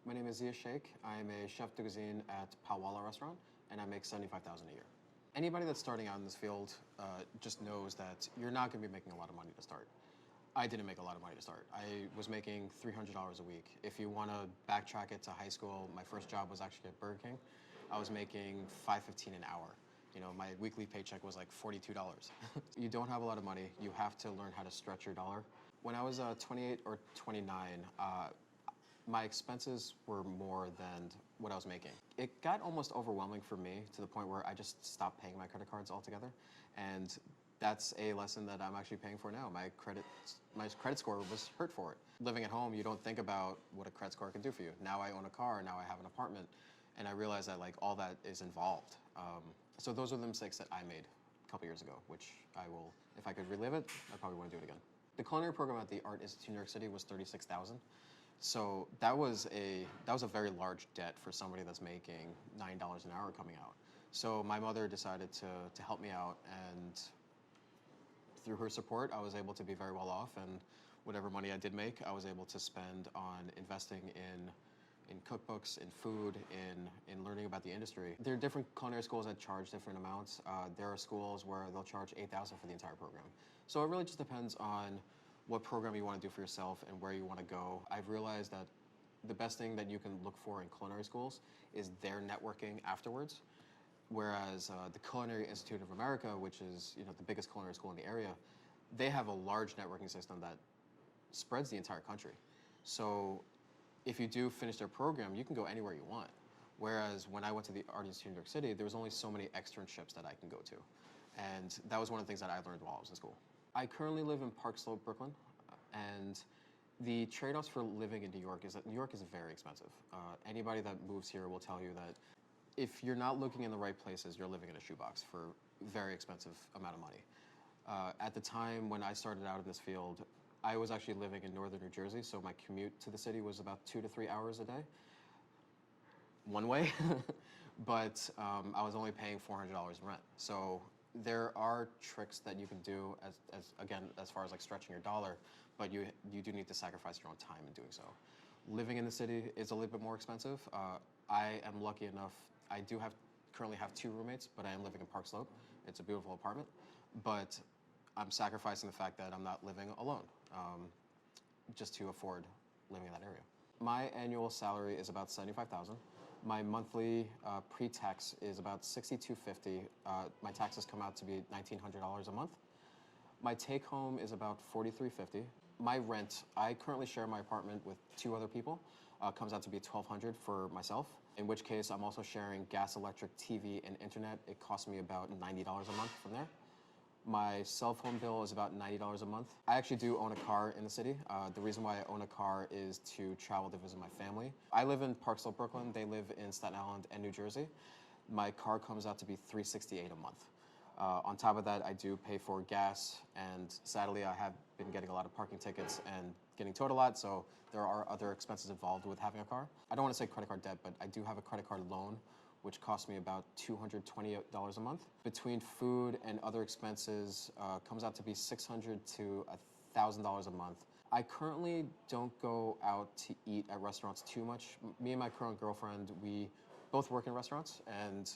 My name is Zia Sheikh. I'm a chef de cuisine at Pawala restaurant, and I make $75,000 a year. Anybody that's starting out in this field just knows that you're not going to be making a lot of money to start. I didn't make a lot of money to start. I was making $300 a week. If you want to backtrack it to high school, my first job was actually at Burger King. I was making $5.15 an hour. You know, my weekly paycheck was like $42. You don't have a lot of money. You have to learn how to stretch your dollar. When I was 28 or 29, my expenses were more than what I was making. It got almost overwhelming for me to the point where I just stopped paying my credit cards altogether. And that's a lesson that I'm actually paying for now. My credit score was hurt for it. Living at home, you don't think about what a credit score can do for you. Now I own a car, now I have an apartment, and I realize that like all that is involved. So those are the mistakes that I made a couple years ago, which I will, if I could relive it, I probably want to do it again. The culinary program at the Art Institute in New York City was $36,000. So that was a very large debt for somebody that's making $9 an hour coming out. So my mother decided to help me out, and through her support, I was able to be very well off, and whatever money I did make, I was able to spend on investing in cookbooks, in food, in learning about the industry. There are different culinary schools that charge different amounts. There are schools where they'll charge $8,000 for the entire program. So it really just depends on what program you want to do for yourself and where you want to go. I've realized that the best thing that you can look for in culinary schools is their networking afterwards. Whereas the Culinary Institute of America, which is the biggest culinary school in the area, they have a large networking system that spreads the entire country. So if you do finish their program, you can go anywhere you want. Whereas when I went to the Art Institute in New York City, there was only so many externships that I can go to. And that was one of the things that I learned while I was in school. I currently live in Park Slope, Brooklyn, and the trade-offs for living in New York is that New York is very expensive. Anybody that moves here will tell you that if you're not looking in the right places, you're living in a shoebox for a very expensive amount of money. At the time when I started out in this field, I was actually living in northern New Jersey, so my commute to the city was about 2 to 3 hours a day, one way, but I was only paying $400 in rent. So there are tricks that you can do as far as like stretching your dollar, but you do need to sacrifice your own time in doing so. Living in the city is a little bit more expensive. I am lucky enough, I do currently have 2 roommates, but I am living in Park Slope. It's a beautiful apartment, but I'm sacrificing the fact that I'm not living alone, just to afford living in that area. My annual salary is about $75,000. My monthly pre-tax is about $6,250. My taxes come out to be $1,900 a month. My take home is about $4,350. My rent, I currently share my apartment with 2 other people, comes out to be $1,200 for myself, in which case I'm also sharing gas, electric, TV, and internet. It costs me about $90 a month from there. My cell phone bill is about $90 a month. I actually do own a car in the city. The reason why I own a car is to travel to visit my family. I live in Park Slope, Brooklyn. They live in Staten Island and New Jersey. My car comes out to be $368 a month. On top of that, I do pay for gas, and sadly, I have been getting a lot of parking tickets and getting towed a lot, so there are other expenses involved with having a car. I don't want to say credit card debt, but I do have a credit card loan, which costs me about $228 a month. Between food and other expenses, comes out to be $600 to $1,000 a month. I currently don't go out to eat at restaurants too much. Me and my current girlfriend, we both work in restaurants, and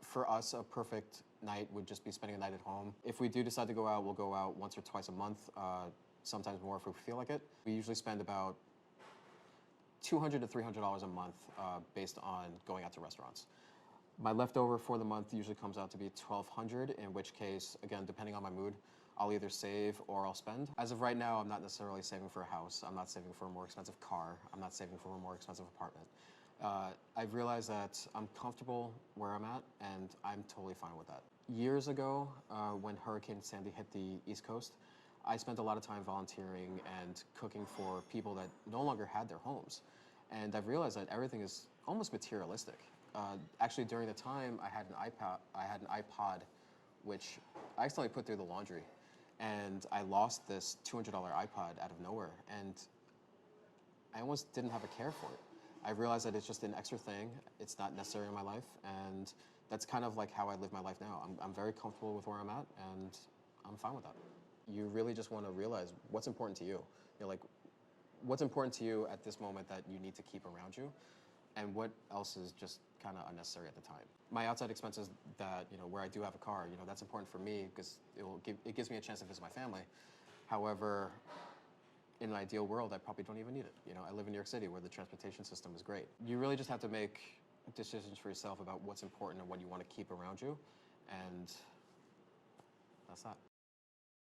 for us, a perfect night would just be spending a night at home. If we do decide to go out, we'll go out once or twice a month, sometimes more if we feel like it. We usually spend about $200 to $300 a month based on going out to restaurants. My leftover for the month usually comes out to be $1,200, in which case, again, depending on my mood, I'll either save or I'll spend. As of right now, I'm not necessarily saving for a house. I'm not saving for a more expensive car. I'm not saving for a more expensive apartment. I've realized that I'm comfortable where I'm at, and I'm totally fine with that. Years ago, when Hurricane Sandy hit the East Coast, I spent a lot of time volunteering and cooking for people that no longer had their homes. And I've realized that everything is almost materialistic. Actually, during the time, I had an iPod, which I accidentally put through the laundry. And I lost this $200 iPod out of nowhere, and I almost didn't have a care for it. I realized that it's just an extra thing. It's not necessary in my life, and that's kind of like how I live my life now. I'm very comfortable with where I'm at, and I'm fine with that. You really just want to realize what's important to you. Like, what's important to you at this moment that you need to keep around you, and what else is just kind of unnecessary at the time. My outside expenses that, where I do have a car, that's important for me because it gives me a chance to visit my family. However, in an ideal world, I probably don't even need it. I live in New York City where the transportation system is great. You really just have to make decisions for yourself about what's important and what you want to keep around you, and that's that.